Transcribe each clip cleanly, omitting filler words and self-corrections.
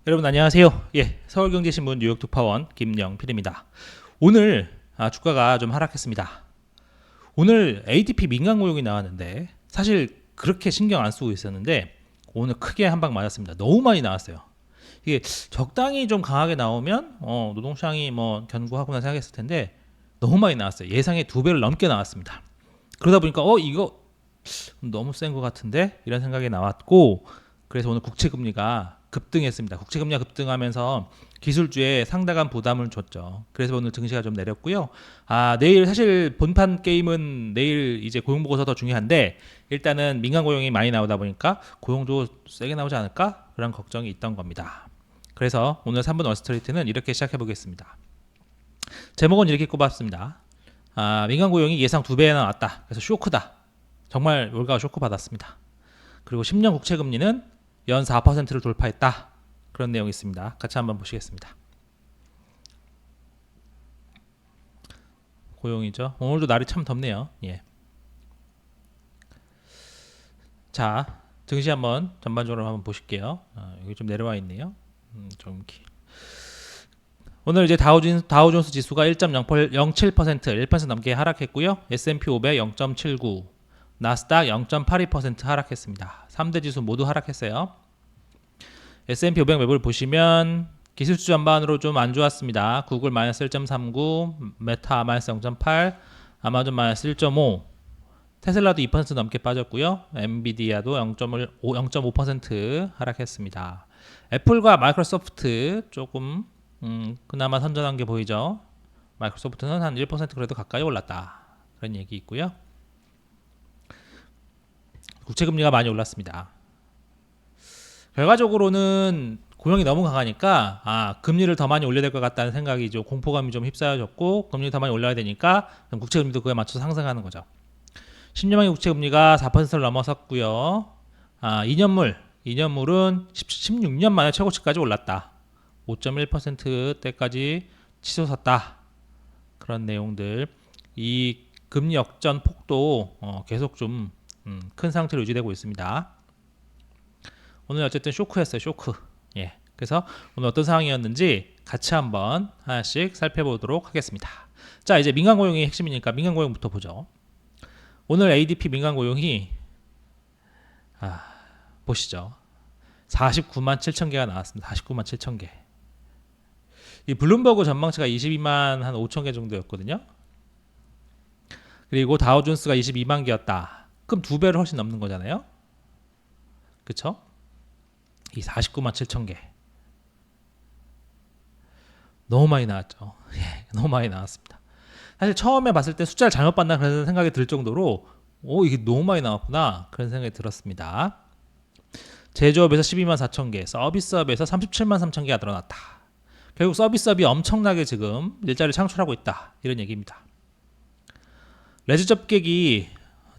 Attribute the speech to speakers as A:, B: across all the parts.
A: 여러분 안녕하세요. 서울경제신문 뉴욕 두파원 김영필입니다. 오늘 주가가 좀 하락했습니다. 오늘 ADP 민간 고용이 나왔는데 사실 그렇게 신경 안 쓰고 있었는데 오늘 크게 한 방 맞았습니다. 너무 많이 나왔어요. 이게 적당히 좀 강하게 나오면 노동시장이 뭐 견고하구나 생각했을 텐데 너무 많이 나왔어요. 예상의 2배를 넘게 나왔습니다. 그러다 보니까 이거 너무 센 것 같은데 이런 생각이 나왔고, 그래서 오늘 국채금리가 급등했습니다. 국채금리가 급등하면서 기술주에 상당한 부담을 줬죠. 그래서 오늘 증시가 좀 내렸고요. 내일 사실 본판 게임은 내일 이제 고용보고서 더 중요한데 일단은 민간 고용이 많이 나오다 보니까 고용도 세게 나오지 않을까? 그런 걱정이 있던 겁니다. 그래서 오늘 3분 월스트리트는 이렇게 시작해 보겠습니다. 제목은 이렇게 꼽았습니다. 민간 고용이 예상 2배나 나왔다. 그래서 쇼크다. 정말 월가가 쇼크 받았습니다. 그리고 10년 국채금리는 연 4%를 돌파했다. 그런 내용이 있습니다. 같이 한번 보시겠습니다. 고용이죠. 오늘도 날이 참 덥네요. 자, 증시 한번 전반적으로 한번 보실게요. 여기 좀 내려와 있네요. 오늘 이제 다우존스 지수가 1.07% 1% 넘게 하락했고요. S&P 500 0.79, 나스닥 0.82% 하락했습니다. 3대 지수 모두 하락했어요. S&P 500 매물 보시면 기술주 전반으로 좀 안 좋았습니다. 구글 마이너스 1.39, 메타 마이너스 0.8, 아마존 마이너스 1.5, 테슬라도 2% 넘게 빠졌고요. 엔비디아도 0.5% 하락했습니다. 애플과 마이크로소프트 조금 그나마 선전한 게 보이죠. 마이크로소프트는 한 1% 그래도 가까이 올랐다. 그런 얘기 있고요. 국채금리가 많이 올랐습니다. 결과적으로는 고용이 너무 강하니까 금리를 더 많이 올려야 될 것 같다는 생각이죠. 공포감이 좀 휩싸여졌고 금리를 더 많이 올려야 되니까 국채금리도 그에 맞춰서 상승하는 거죠. 10년만기 국채금리가 4%를 넘어섰고요. 2년물은 16년 만에 최고치까지 올랐다. 5.1%대까지 치솟았다. 그런 내용들. 이 금리 역전 폭도 계속 좀 큰 상태로 유지되고 있습니다. 오늘 어쨌든 쇼크였어요. 쇼크. 그래서 오늘 어떤 상황이었는지 같이 한번 하나씩 살펴보도록 하겠습니다. 자, 이제 민간 고용이 핵심이니까 민간 고용부터 보죠. 오늘 ADP 민간 고용이 보시죠. 49만 7천 개가 나왔습니다. 49만 7천 개. 이 블룸버그 전망치가 22만 한 5천 개 정도였거든요. 그리고 다우존스가 22만 개였다. 그럼 2배를 훨씬 넘는 거잖아요. 그쵸? 이 49만 7천 개. 너무 많이 나왔죠. 너무 많이 나왔습니다. 사실 처음에 봤을 때 숫자를 잘못 봤나 그런 생각이 들 정도로 이게 너무 많이 나왔구나 그런 생각이 들었습니다. 제조업에서 12만 4천 개, 서비스업에서 37만 3천 개가 늘어났다. 결국 서비스업이 엄청나게 지금 일자리를 창출하고 있다. 이런 얘기입니다. 레지 접객이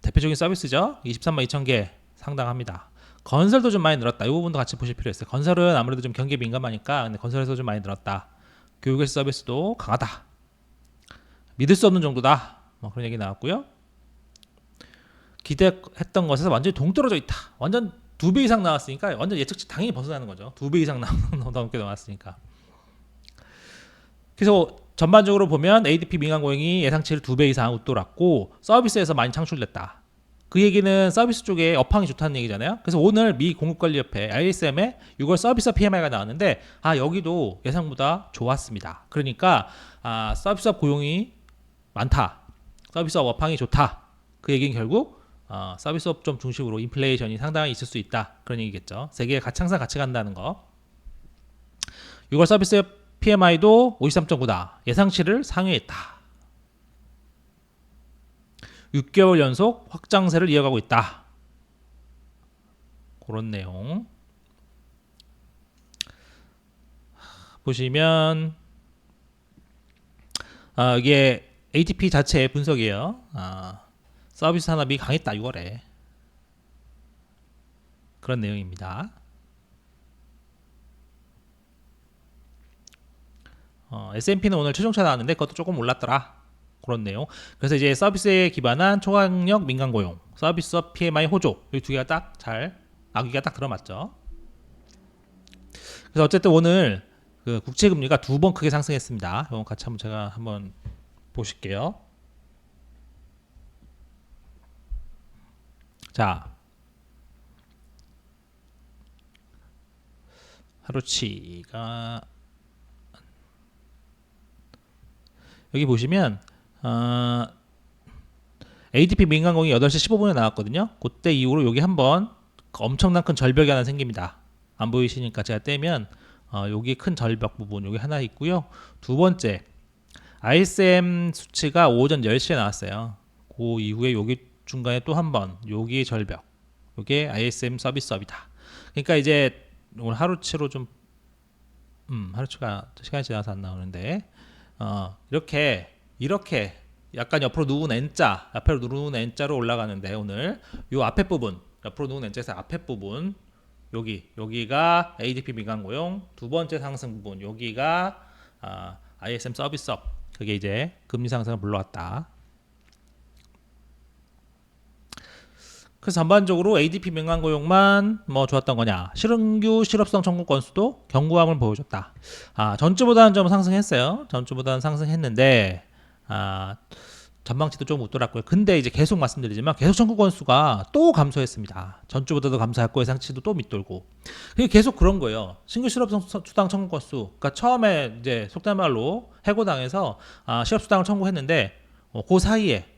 A: 대표적인 서비스죠. 23만 2천 개 상당합니다. 건설도 좀 많이 늘었다. 이 부분도 같이 보실 필요 있어요. 건설은 아무래도 좀 경기에 민감하니까 근데 건설에서 좀 많이 늘었다. 교육의 서비스도 강하다. 믿을 수 없는 정도다. 그런 얘기 나왔고요. 기대했던 것에서 완전히 동떨어져 있다. 완전 2배 이상 나왔으니까 완전 예측치 당연히 벗어나는 거죠. 2배 이상 넘게 나왔으니까. 그래서 전반적으로 보면 ADP 민간 고용이 예상치를 2배 이상 웃돌았고 서비스에서 많이 창출됐다. 그 얘기는 서비스 쪽에 업황이 좋다는 얘기잖아요. 그래서 오늘 미 공급관리협회 ISM의 6월 서비스 PMI가 나왔는데 여기도 예상보다 좋았습니다. 그러니까 서비스업 고용이 많다. 서비스업 업황이 좋다. 그 얘기는 결국 서비스업 좀 중심으로 인플레이션이 상당히 있을 수 있다. 그런 얘기겠죠. 세계의 항상 같이 간다는 거. 6월 서비스 PMI도 53.9다. 예상치를 상회했다. 6개월 연속 확장세를 이어가고 있다. 그런 내용. 보시면 이게 ADP 자체의 분석이에요. 서비스 산업이 강했다 6월에. 그런 내용입니다. S&P는 오늘 최종차 나왔는데 그것도 조금 올랐더라. 그런 내용. 그래서 이제 서비스에 기반한 초강력 민간 고용, 서비스업 PMI 호조 이 두 개가 딱 잘 아기가 딱 들어맞죠. 그래서 어쨌든 오늘 그 국채 금리가 두 번 크게 상승했습니다. 이거 같이 한번 제가 한번 보실게요. 자, 하루치가 여기 보시면 ADP 민간공이 8시 15분에 나왔거든요. 그때 이후로 여기 한번 엄청난 큰 절벽이 하나 생깁니다. 안 보이시니까 제가 떼면 여기 큰 절벽 부분 여기 하나 있고요. 두 번째 ISM 수치가 오전 10시에 나왔어요. 그 이후에 여기 중간에 또 한 번 여기 절벽 이게 ISM 서비스업이다. 그러니까 이제 오늘 하루치로 좀 하루치가 시간이 지나서 안 나오는데 이렇게 약간 옆으로 누운 N자 앞으로 누운 N자로 올라가는데 오늘 요 앞에 부분 옆으로 누운 N자에서 앞에 부분 여기가 ADP 민간고용 두 번째 상승 부분 여기가 ISM 서비스업 그게 이제 금리 상승을 불러왔다. 그래서 전반적으로 ADP 민간고용만 뭐 좋았던 거냐? 신규 실업성 청구 건수도 견고함을 보여줬다. 전주보다는 좀 상승했어요. 전주보다는 상승했는데 전망치도 좀 웃돌았고요. 근데 이제 계속 말씀드리지만 계속 청구 건수가 또 감소했습니다. 전주보다도 감소했고 예상치도 또 밑돌고. 그게 계속 그런 거예요. 신규 실업성 수당 청구 건수. 그러니까 처음에 이제 속된 말로 해고당해서 실업수당을 청구했는데 그 사이에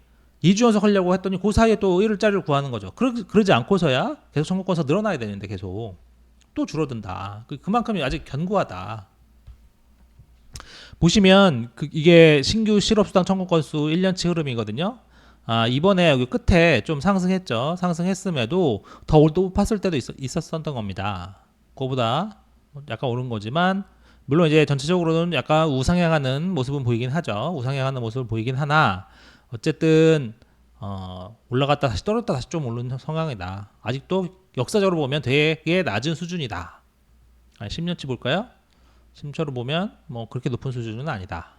A: 2주 연속 하려고 했더니 그 사이에 또 일일자리를 구하는 거죠. 그러지 않고서야 계속 청구 건수가 늘어나야 되는데 계속 또 줄어든다. 그만큼 아직 견고하다. 보시면 이게 신규 실업수당 청구 건수 1년치 흐름이거든요. 이번에 여기 끝에 좀 상승했죠. 상승했음에도 더 높았을 때도 있었던 겁니다. 그거보다 약간 오른 거지만 물론 이제 전체적으로는 약간 우상향하는 모습은 보이긴 하죠. 우상향하는 모습을 보이긴 하나 어쨌든 올라갔다 다시 떨어졌다 다시 좀 오르는 성향이다. 아직도 역사적으로 보면 되게 낮은 수준이다. 10년치 볼까요? 10년치로 보면 뭐 그렇게 높은 수준은 아니다.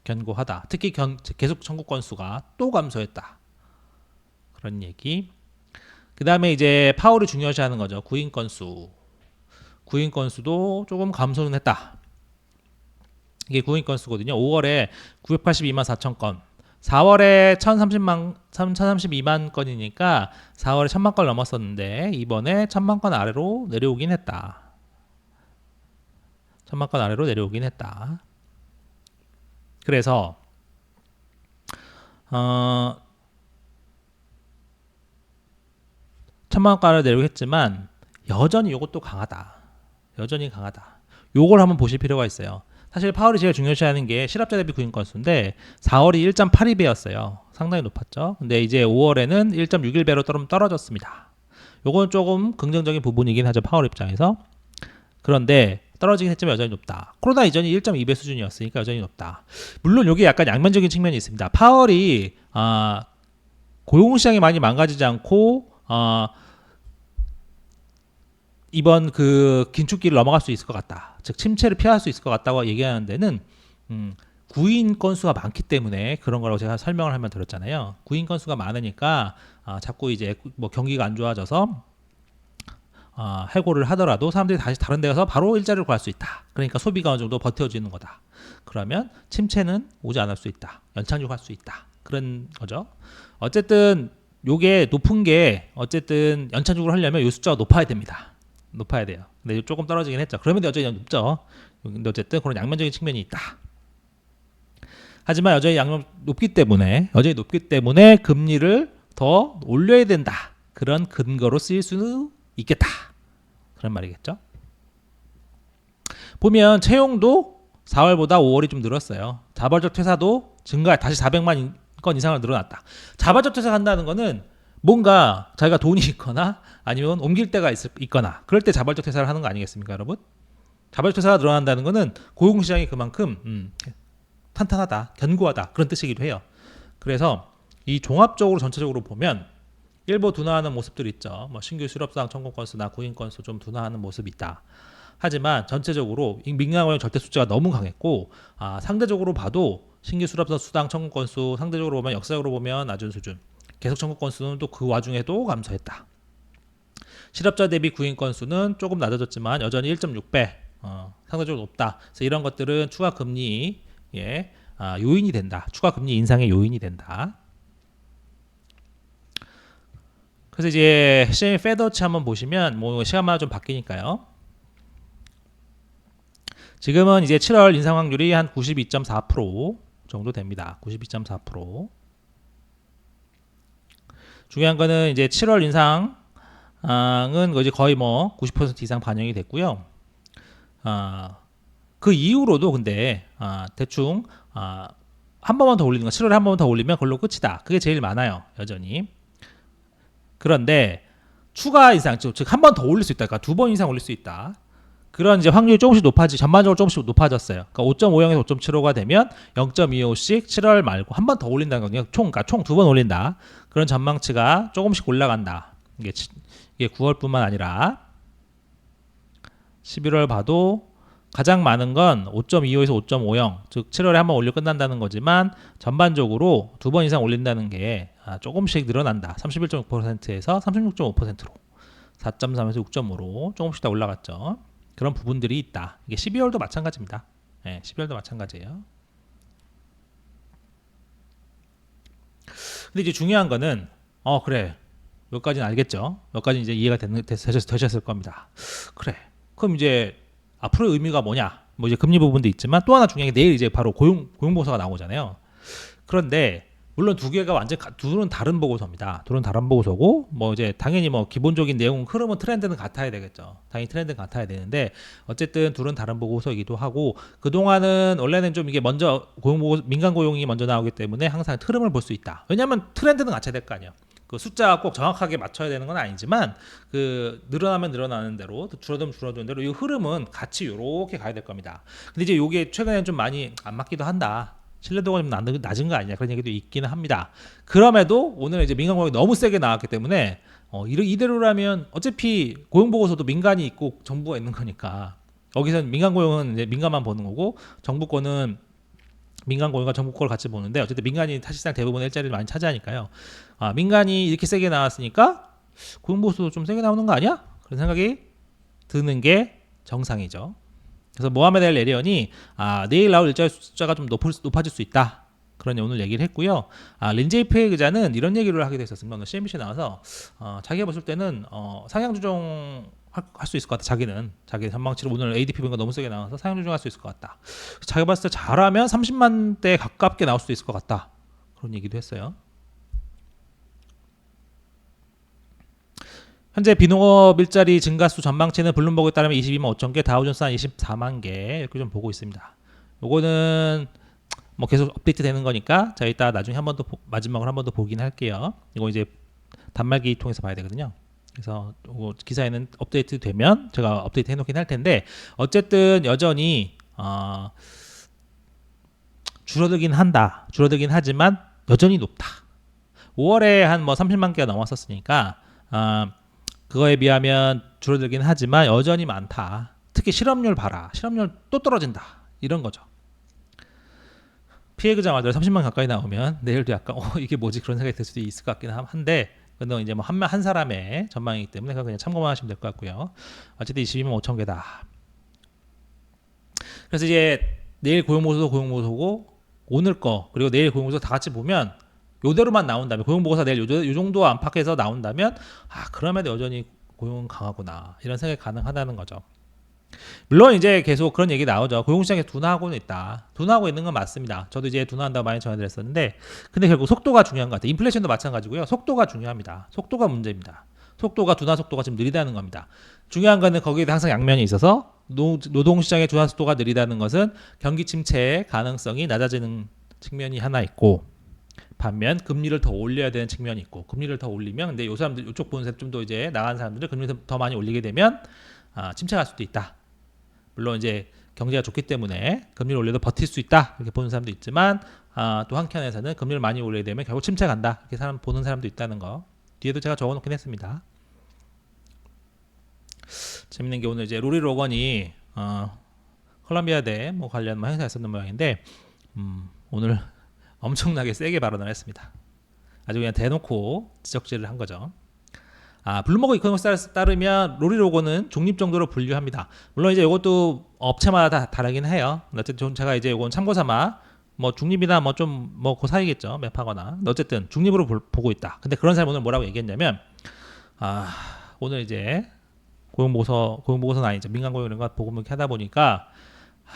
A: 견고하다. 특히 계속 청구 건수가 또 감소했다. 그런 얘기. 그 다음에 이제 파월이 중요시하는 거죠. 구인 건수. 구인 건수도 조금 감소는 했다. 이게 구인 건수거든요. 5월에 982만 4천 건. 4월에 1032만 건이니까 4월에 1000만 건 넘었었는데 이번에 1000만 건 아래로 내려오긴 했다. 1000만 건 아래로 내려오긴 했다. 그래서 1000만 건 아래로 내려오겠지만 여전히 이것도 강하다. 여전히 강하다. 요걸 한번 보실 필요가 있어요. 사실 파월이 제일 중요시하는 게 실업자 대비 구인 건수인데 4월이 1.82배였어요. 상당히 높았죠. 근데 이제 5월에는 1.61배로 떨어졌습니다. 요건 조금 긍정적인 부분이긴 하죠. 파월 입장에서. 그런데 떨어지긴 했지만 여전히 높다. 코로나 이전이 1.2배 수준이었으니까 여전히 높다. 물론 이게 약간 양면적인 측면이 있습니다. 파월이 고용시장이 많이 망가지지 않고 이번 그 긴축기를 넘어갈 수 있을 것 같다. 즉 침체를 피할 수 있을 것 같다고 얘기하는 데는 구인 건수가 많기 때문에 그런 거라고 제가 설명을 하면 들었잖아요. 구인 건수가 많으니까 자꾸 이제 뭐 경기가 안 좋아져서 해고를 하더라도 사람들이 다시 다른 데 가서 바로 일자리를 구할 수 있다. 그러니까 소비가 어느 정도 버텨지는 거다. 그러면 침체는 오지 않을 수 있다. 연착륙할 수 있다. 그런 거죠. 어쨌든 요게 높은 게 어쨌든 연착륙을 하려면 요 숫자가 높아야 됩니다. 높아야 돼요. 근데 조금 떨어지긴 했죠. 그러면 여전히 높죠. 근데 어쨌든 그런 양면적인 측면이 있다. 하지만 여전히 높기 때문에 금리를 더 올려야 된다. 그런 근거로 쓰일 수는 있겠다. 그런 말이겠죠. 보면 채용도 4월보다 5월이 좀 늘었어요. 자발적 퇴사도 다시 400만 건 이상을 늘어났다. 자발적 퇴사한다는 거는 뭔가 자기가 돈이 있거나 아니면 옮길 데가 있거나 그럴 때 자발적 퇴사를 하는 거 아니겠습니까, 여러분? 자발적 퇴사가 늘어난다는 거는 고용시장이 그만큼 탄탄하다, 견고하다 그런 뜻이기도 해요. 그래서 이 종합적으로 전체적으로 보면 일부 둔화하는 모습들이 있죠. 뭐 신규 실업수당 청구 건수나 구인 건수 좀 둔화하는 모습이 있다. 하지만 전체적으로 민간고용 절대 수치가 너무 강했고 상대적으로 봐도 신규 실업수당 청구 건수 상대적으로 보면 역사적으로 보면 낮은 수준. 계속 청구 건수는 또 그 와중에도 감소했다. 실업자 대비 구인 건수는 조금 낮아졌지만 여전히 1.6배 상대적으로 높다. 그래서 이런 것들은 추가 금리의 요인이 된다. 추가 금리 인상의 요인이 된다. 그래서 이제 시장의 페더치 한번 보시면 뭐 시간마다 좀 바뀌니까요. 지금은 이제 7월 인상 확률이 한 92.4% 정도 됩니다. 92.4%. 중요한 거는 이제 7월 인상은 이제 거의 뭐 90% 이상 반영이 됐고요. 그 이후로도 근데 대충 한 번만 더 올리는 거, 7월에 한 번만 더 올리면 그걸로 끝이다. 그게 제일 많아요, 여전히. 그런데 추가 인상, 즉 한 번 더 올릴 수 있다. 그러니까 2번 이상 올릴 수 있다. 그런 이제 확률이 조금씩 전반적으로 조금씩 높아졌어요. 그러니까 5.50에서 5.75가 되면 0.25씩 7월 말고 한 번 더 올린다는 거죠. 그러니까 총 2번 올린다. 그런 전망치가 조금씩 올라간다. 이게 9월뿐만 아니라 11월 봐도 가장 많은 건 5.25에서 5.50, 즉 7월에 한 번 올려 끝난다는 거지만 전반적으로 2번 이상 올린다는 게 조금씩 늘어난다. 31.6%에서 36.5%로 4.3에서 6.5로 조금씩 다 올라갔죠. 그런 부분들이 있다. 이게 12월도 마찬가지입니다. 12월도 마찬가지예요. 근데 이제 중요한 거는 그래. 여기까지는 알겠죠. 여기까지 이제 이해가 되셨을 겁니다. 그래. 그럼 이제 앞으로의 의미가 뭐냐? 뭐 이제 금리 부분도 있지만 또 하나 중요한 게 내일 이제 바로 고용 보고서가 나오잖아요. 그런데 물론 두 개가 완전 둘은 다른 보고서입니다. 둘은 다른 보고서고 뭐 이제 당연히 뭐 기본적인 내용 흐름은 트렌드는 같아야 되겠죠. 당연히 트렌드는 같아야 되는데 어쨌든 둘은 다른 보고서이기도 하고 그 동안은 원래는 좀 이게 먼저 민간 고용이 먼저 나오기 때문에 항상 흐름을 볼 수 있다. 왜냐하면 트렌드는 같아야 될 거 아니에요. 그 숫자가 꼭 정확하게 맞춰야 되는 건 아니지만 그 늘어나면 늘어나는 대로 줄어들면 줄어드는 대로 이 흐름은 같이 이렇게 가야 될 겁니다. 근데 이제 이게 최근에는 좀 많이 안 맞기도 한다. 신뢰도가 좀 낮은 거 아니냐 그런 얘기도 있기는 합니다. 그럼에도 오늘 이제 민간 고용이 너무 세게 나왔기 때문에 이대로라면 어차피 고용 보고서도 민간이 있고 정부가 있는 거니까 여기서는 민간 고용은 이제 민간만 보는 거고 정부 거는 민간 고용과 정부 거를 같이 보는데 어쨌든 민간이 사실상 대부분의 일자리를 많이 차지하니까요. 민간이 이렇게 세게 나왔으니까 고용 보고서도 좀 세게 나오는 거 아니야? 그런 생각이 드는 게 정상이죠. 그래서 모하메드 엘 에리언이 내일 나올 일자리 숫자가 좀 높아질 수 있다. 그런 오늘 얘기를 했고요. 린제이 페이 기자는 이런 얘기를 하게 됐었습니다. 오늘 CNBC에 나와서 자기가 봤을 때는 상향 조정 할 수 있을 것 같다. 자기 전망치를 오늘 ADP 보니까 너무 세게 나와서 상향 조정할 수 있을 것 같다. 자기가 봤을 때 잘하면 30만 대 가깝게 나올 수도 있을 것 같다. 그런 얘기도 했어요. 현재 비농업 일자리 증가수 전망치는 블룸버그에 따르면 22만 5천 개, 다우존스 한 24만 개 이렇게 좀 보고 있습니다. 요거는 뭐 계속 업데이트 되는 거니까 자 이따 나중에 한 번 더 마지막으로 한 번 더 보긴 할게요. 이거 이제 단말기 통해서 봐야 되거든요. 그래서 기사에는 업데이트 되면 제가 업데이트 해놓긴 할 텐데 어쨌든 여전히 줄어들긴 하지만 여전히 높다. 5월에 한 뭐 30만 개가 넘었었으니까 그거에 비하면 줄어들긴 하지만 여전히 많다. 특히 실업률 봐라. 실업률 또 떨어진다. 이런 거죠. 피해 그자 말대로 30만 가까이 나오면 내일도 약간 이게 뭐지 그런 생각이 들 수도 있을 것 같긴 한데 그건 이제 뭐 한 사람의 전망이기 때문에 그냥 참고만 하시면 될 것 같고요. 어쨌든 22만 5천 개다. 그래서 이제 내일 고용보고서고 오늘 거 그리고 내일 고용보고서 다 같이 보면 요대로만 나온다면 고용보고서 내일 요 정도 안팎에서 나온다면 그러면 여전히 고용은 강하구나 이런 생각이 가능하다는 거죠. 물론 이제 계속 그런 얘기 나오죠. 고용시장에 둔화하고는 있다. 둔화하고 있는 건 맞습니다. 저도 이제 둔화한다고 많이 전해드렸었는데 근데 결국 속도가 중요한 것 같아요. 인플레이션도 마찬가지고요. 속도가 중요합니다. 속도가 문제입니다. 둔화 속도가 지금 느리다는 겁니다. 중요한 거는 거기에 항상 양면이 있어서 노동시장의 둔화 속도가 느리다는 것은 경기 침체의 가능성이 낮아지는 측면이 하나 있고 반면 금리를 더 올려야 되는 측면이 있고 금리를 더 올리면 근데 요 사람들 이쪽 보는 사람 좀 더 이제 나간 사람들은 금리를 더 많이 올리게 되면 침체갈 수도 있다. 물론 이제 경제가 좋기 때문에 금리를 올려도 버틸 수 있다 이렇게 보는 사람도 있지만 또 한켠에서는 금리를 많이 올리게 되면 결국 침체 간다 이렇게 보는 사람도 있다는 거 뒤에도 제가 적어놓긴 했습니다. 재밌는 게 오늘 이제 로리 로건이 콜롬비아대 뭐 관련 행사에 있었는 모양인데 오늘 엄청나게 세게 발언을 했습니다. 아주 그냥 대놓고 지적질을 한 거죠. 블룸버그 이코노믹스에 따르면 로리로고는 중립 정도로 분류합니다. 물론 이제 이것도 업체마다 다르긴 해요. 어쨌든 제가 이제 이건 참고삼아 뭐 중립이나 뭐 좀 뭐 그 사이겠죠. 맵하거나. 어쨌든 중립으로 보고 있다. 근데 그런 사람이 오늘 뭐라고 얘기했냐면 오늘 이제 고용보고서는 아니죠. 민간고용 이런 거 보고 이렇게 하다 보니까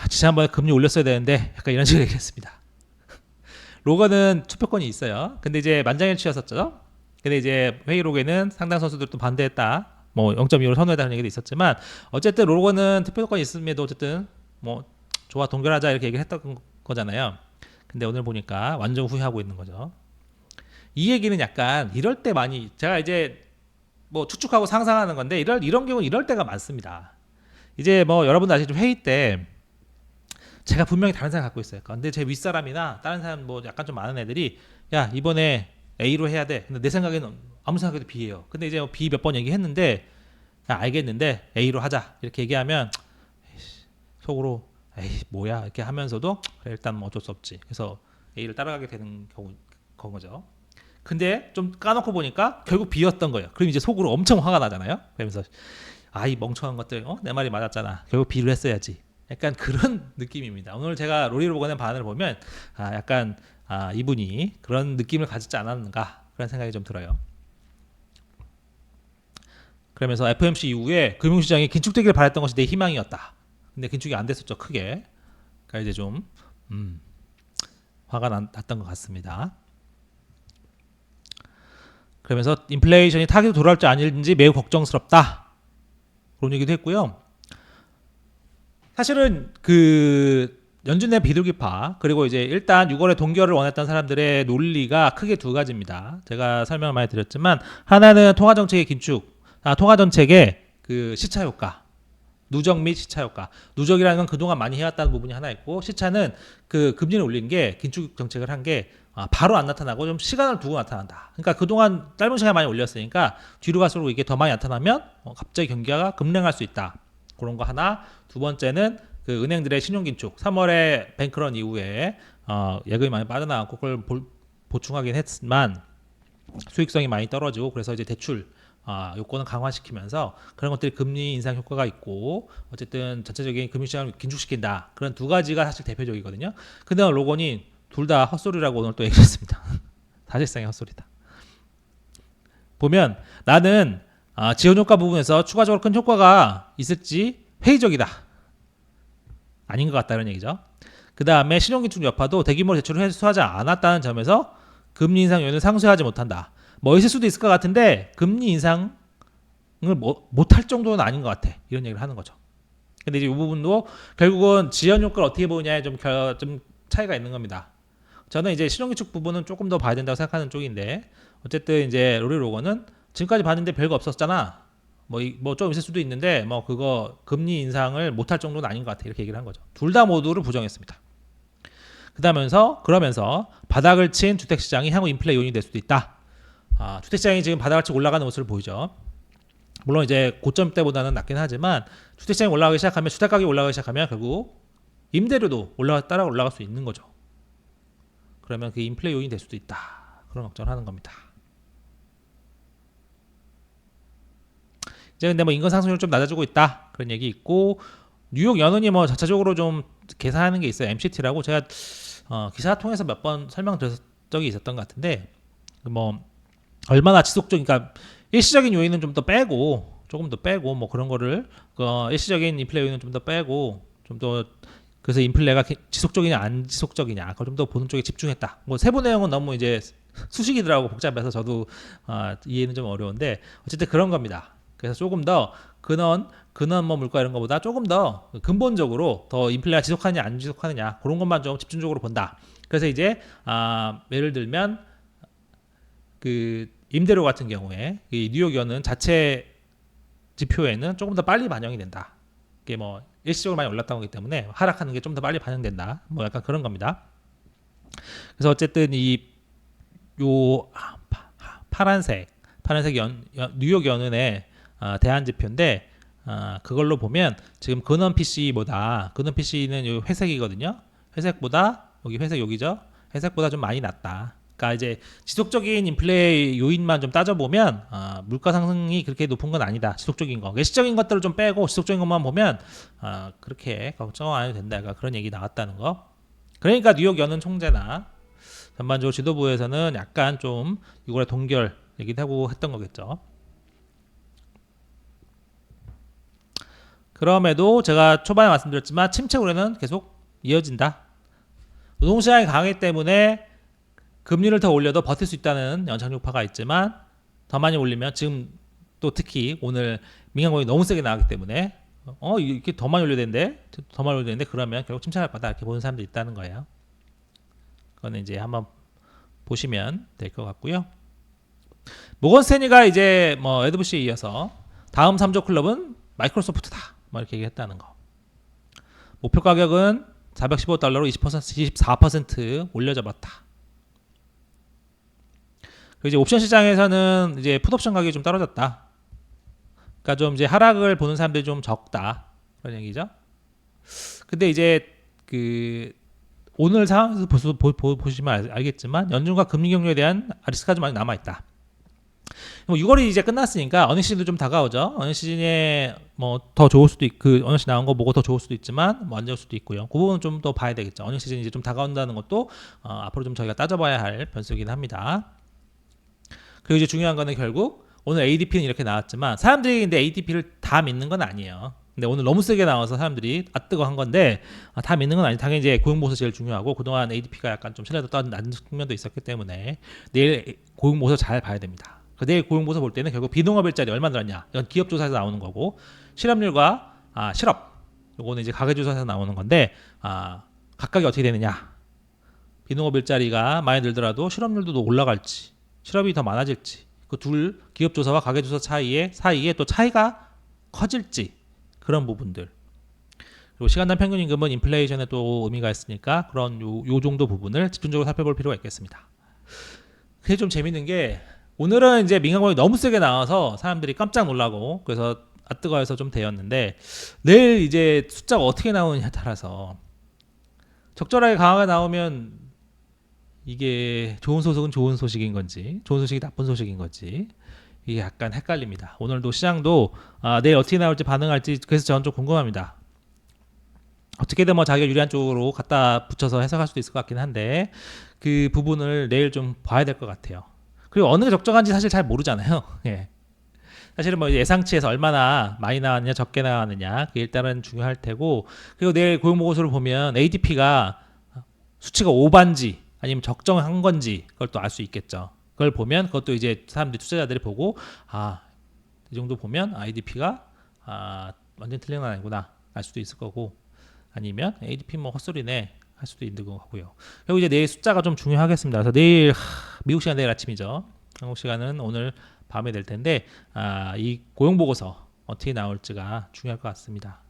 A: 지난번에 금리 올렸어야 되는데 약간 이런 식으로 얘기했습니다. 로거는 투표권이 있어요. 근데 이제 만장일치였었죠. 근데 이제 회의록에는 상당 선수들도 반대했다. 뭐 0.25를 선호했다는 얘기도 있었지만 어쨌든 로거는 투표권이 있음에도 어쨌든 뭐 좋아 동결하자 이렇게 얘기를 했던 거잖아요. 근데 오늘 보니까 완전 후회하고 있는 거죠. 이 얘기는 약간 이럴 때 많이 제가 이제 뭐 추측하고 상상하는 건데 이런 경우는 이럴 때가 많습니다. 이제 뭐 여러분들 아시죠? 회의 때 제가 분명히 다른 생각 갖고 있어요. 근데 제 윗사람이나 다른 사람 뭐 약간 좀 많은 애들이 야 이번에 A로 해야 돼. 근데 내 생각에는 아무 생각에도 B예요. 근데 이제 B 몇 번 얘기했는데 야 알겠는데 A로 하자 이렇게 얘기하면 속으로 에이 뭐야 이렇게 하면서도 그래, 일단 뭐 어쩔 수 없지. 그래서 A를 따라가게 되는 거죠. 근데 좀 까놓고 보니까 결국 B였던 거예요. 그럼 이제 속으로 엄청 화가 나잖아요. 그러면서 이 멍청한 것들 내 말이 맞았잖아. 결국 B를 했어야지. 약간 그런 느낌입니다. 오늘 제가 로리로건의 반응을 보면 약간 이분이 그런 느낌을 가지지 않았는가 그런 생각이 좀 들어요. 그러면서 FOMC 이후에 금융시장이 긴축되기를 바랬던 것이 내 희망이었다. 근데 긴축이 안 됐었죠 크게. 그러니까 이제 좀 화가 났던 것 같습니다. 그러면서 인플레이션이 타깃으로 돌아올지 아닐지 매우 걱정스럽다. 그런 얘기도 했고요. 사실은 그 연준의 비둘기파 그리고 이제 일단 6월에 동결을 원했던 사람들의 논리가 크게 두 가지입니다. 제가 설명을 많이 드렸지만 하나는 통화정책의 긴축, 통화정책의 그 시차 효과, 누적 및 시차 효과. 누적이라는 건 그동안 많이 해왔다는 부분이 하나 있고 시차는 그 금리를 올린 게 긴축 정책을 한 게 바로 안 나타나고 좀 시간을 두고 나타난다. 그러니까 그동안 짧은 시간에 많이 올렸으니까 뒤로 갈수록 이게 더 많이 나타나면 갑자기 경기가 급냉할 수 있다. 그런 거 하나. 두 번째는 그 은행들의 신용 긴축. 3월에 뱅크런 이후에 예금이 많이 빠져나왔고 그걸 보충하긴 했지만 수익성이 많이 떨어지고 그래서 이제 대출 요건을 강화시키면서 그런 것들이 금리 인상 효과가 있고 어쨌든 전체적인 금융시장을 긴축시킨다. 그런 두 가지가 사실 대표적이거든요. 근데 로건이 둘 다 헛소리라고 오늘 또 얘기했습니다. 사실상의 헛소리다. 보면 나는 지원 효과 부분에서 추가적으로 큰 효과가 있을지 회의적이다. 아닌 것 같다는 얘기죠. 그 다음에 신용긴축 여파도 대규모 대출을 회수하지 않았다는 점에서 금리 인상 요인을 상쇄하지 못한다. 뭐 있을 수도 있을 것 같은데 금리 인상을 못할 정도는 아닌 것 같아. 이런 얘기를 하는 거죠. 근데 이제 이 부분도 결국은 지연 효과를 어떻게 보느냐에 좀 차이가 있는 겁니다. 저는 이제 신용긴축 부분은 조금 더 봐야 된다고 생각하는 쪽인데 어쨌든 이제 로리로건은 지금까지 봤는데 별거 없었잖아. 뭐 좀 있을 수도 있는데 뭐 그거 금리 인상을 못할 정도는 아닌 것 같아. 이렇게 얘기를 한 거죠. 둘 다 모두를 부정했습니다. 그러면서 바닥을 친 주택시장이 향후 인플레 요인이 될 수도 있다. 주택시장이 지금 바닥을 치고 올라가는 모습을 보이죠. 물론 이제 고점 때보다는 낮긴 하지만 주택시장이 올라가기 시작하면 주택가격이 올라가기 시작하면 결국 임대료도 따라 올라갈 수 있는 거죠. 그러면 그 인플레 요인이 될 수도 있다. 그런 걱정을 하는 겁니다. 이제 근데 뭐 인건 상승률 좀 낮아지고 있다. 그런 얘기 있고 뉴욕 연은이 뭐 자체적으로 좀 계산하는 게 있어요. MCT라고 제가 기사 통해서 몇 번 설명드렸 적이 있었던 것 같은데 뭐 얼마나 지속적이니까 일시적인 요인은 좀 더 빼고 조금 더 빼고 뭐 그런 거를 일시적인 인플레 요인은 좀 더 빼고 좀 더 그래서 인플레가 지속적이냐 안 지속적이냐 그걸 좀 더 보는 쪽에 집중했다. 뭐 세부 내용은 너무 이제 수식이더라고 복잡해서 저도 이해는 좀 어려운데 어쨌든 그런 겁니다. 그래서 조금 더 근원 뭐 물가 이런 거보다 조금 더 근본적으로 더 인플레가 지속하느냐 안 지속하느냐 그런 것만 좀 집중적으로 본다. 그래서 이제 예를 들면 그 임대료 같은 경우에 이 뉴욕 연은 자체 지표에는 조금 더 빨리 반영이 된다. 이게 뭐 일시적으로 많이 올랐던 거기 때문에 하락하는 게 좀 더 빨리 반영된다. 뭐 약간 그런 겁니다. 그래서 어쨌든 요 파란색 뉴욕 연은의 대안 지표인데 그걸로 보면 지금 근원 PC보다 근원 PC는 요 회색이거든요. 회색보다 여기 회색 여기죠. 회색보다 좀 많이 낮다. 그러니까 이제 지속적인 인플레 요인만 좀 따져보면 물가 상승이 그렇게 높은 건 아니다. 지속적인 거. 시적인 것들을 좀 빼고 지속적인 것만 보면 그렇게 걱정 안 해도 된다. 그러니까 그런 얘기 나왔다는 거. 그러니까 뉴욕 연은 총재나 전반적으로 지도부에서는 약간 좀 6월에 동결 얘기도 하고 했던 거겠죠. 그럼에도 제가 초반에 말씀드렸지만 침체 우려는 계속 이어진다. 노동시장이 강하기 때문에 금리를 더 올려도 버틸 수 있다는 연착륙파가 있지만 더 많이 올리면 지금 또 특히 오늘 민간고용이 너무 세게 나가기 때문에 이렇게 더 많이 올려야 되는데 그러면 결국 침체할 거다 이렇게 보는 사람들이 있다는 거예요. 그거는 이제 한번 보시면 될 것 같고요. 모건 스탠리가 이제 뭐 에드부시에 이어서 다음 3조 클럽은 마이크로소프트다 뭐 이렇게 얘기했다는 거. 목표 가격은 415달러로 24% 올려잡았다. 그리고 이제 옵션 시장에서는 이제 풋옵션 가격이 좀 떨어졌다. 그러니까 좀 이제 하락을 보는 사람들이 좀 적다 그런 얘기죠. 근데 이제 그 오늘 상황에서 보시면 알겠지만 연준과 금리 경로에 대한 리스크가 좀 많이 남아 있다. 6월이 이제 끝났으니까 어닝 시즌도 좀 다가오죠. 어닝 시즌에 뭐 더 좋을 수도 있고 어닝 시즌 나온 거 보고 더 좋을 수도 있지만 뭐 안 좋을 수도 있고요. 그 부분은 좀 더 봐야 되겠죠. 어닝 시즌이 이제 좀 다가온다는 것도 앞으로 좀 저희가 따져봐야 할 변수이긴 합니다. 그리고 이제 중요한 거는 결국 오늘 ADP는 이렇게 나왔지만 사람들이 근데 ADP를 다 믿는 건 아니에요. 근데 오늘 너무 세게 나와서 사람들이 뜨거 한 건데 다 믿는 건 아니. 당연히 이제 고용보수 제일 중요하고 그동안 ADP가 약간 좀 신뢰도 낮은 측면도 있었기 때문에 내일 고용보수 잘 봐야 됩니다. 내일 고용보수 볼 때는 결국 비농업 일자리 얼마 늘었냐 이건 기업조사에서 나오는 거고 실업률과 실업 요거는 이제 가계조사에서 나오는 건데 각각이 어떻게 되느냐. 비농업 일자리가 많이 늘더라도 실업률도 올라갈지 실업이 더 많아질지 그 둘 기업조사와 가계조사 사이에 또 차이가 커질지 그런 부분들. 그리고 시간당 평균 임금은 인플레이션에 또 의미가 있으니까 그런 요 정도 부분을 집중적으로 살펴볼 필요가 있겠습니다. 그게 좀 재밌는 게 오늘은 이제 민간고용이 너무 세게 나와서 사람들이 깜짝 놀라고 그래서 뜨거워서 좀 되었는데 내일 이제 숫자가 어떻게 나오느냐에 따라서 적절하게 강하게 나오면 이게 좋은 소식은 좋은 소식인 건지 좋은 소식이 나쁜 소식인 건지 이게 약간 헷갈립니다. 오늘도 시장도 내일 어떻게 나올지 반응할지 그래서 저는 좀 궁금합니다. 어떻게든 뭐 자기가 유리한 쪽으로 갖다 붙여서 해석할 수도 있을 것 같긴 한데 그 부분을 내일 좀 봐야 될 것 같아요. 그리고 어느 게 적정한지 사실 잘 모르잖아요. 예. 사실은 뭐 예상치에서 얼마나 많이 나왔느냐 적게 나왔느냐 그게 일단은 중요할 테고 그리고 내일 고용보고서를 보면 ADP가 수치가 오반지 아니면 적정한 건지 그걸 또 알 수 있겠죠. 그걸 보면 그것도 이제 사람들이 투자자들이 보고 이 정도 보면 ADP가 완전 틀린 건 아니구나 알 수도 있을 거고 아니면 ADP 뭐 헛소리네 할 수도 있는 거고요. 그리고 이제 내일 숫자가 좀 중요하겠습니다. 그래서 내일 미국 시간 내일 아침이죠. 한국 시간은 오늘 밤에 될 텐데 이 고용 보고서 어떻게 나올지가 중요할 것 같습니다.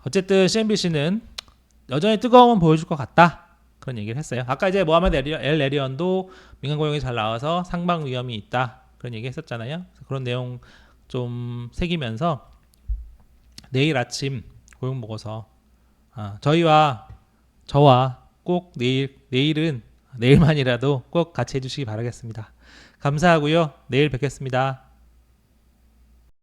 A: 어쨌든 CNBC는 여전히 뜨거움은 보여줄 것 같다. 그런 얘기를 했어요. 아까 이제 모하메드 엘 에리언도 민간 고용이 잘 나와서 상방 위험이 있다. 그런 얘기 했었잖아요. 그런 내용 좀 새기면서 내일 아침 고용 보고서 저와 꼭 내일만이라도 꼭 같이 해주시기 바라겠습니다. 감사하고요. 내일 뵙겠습니다.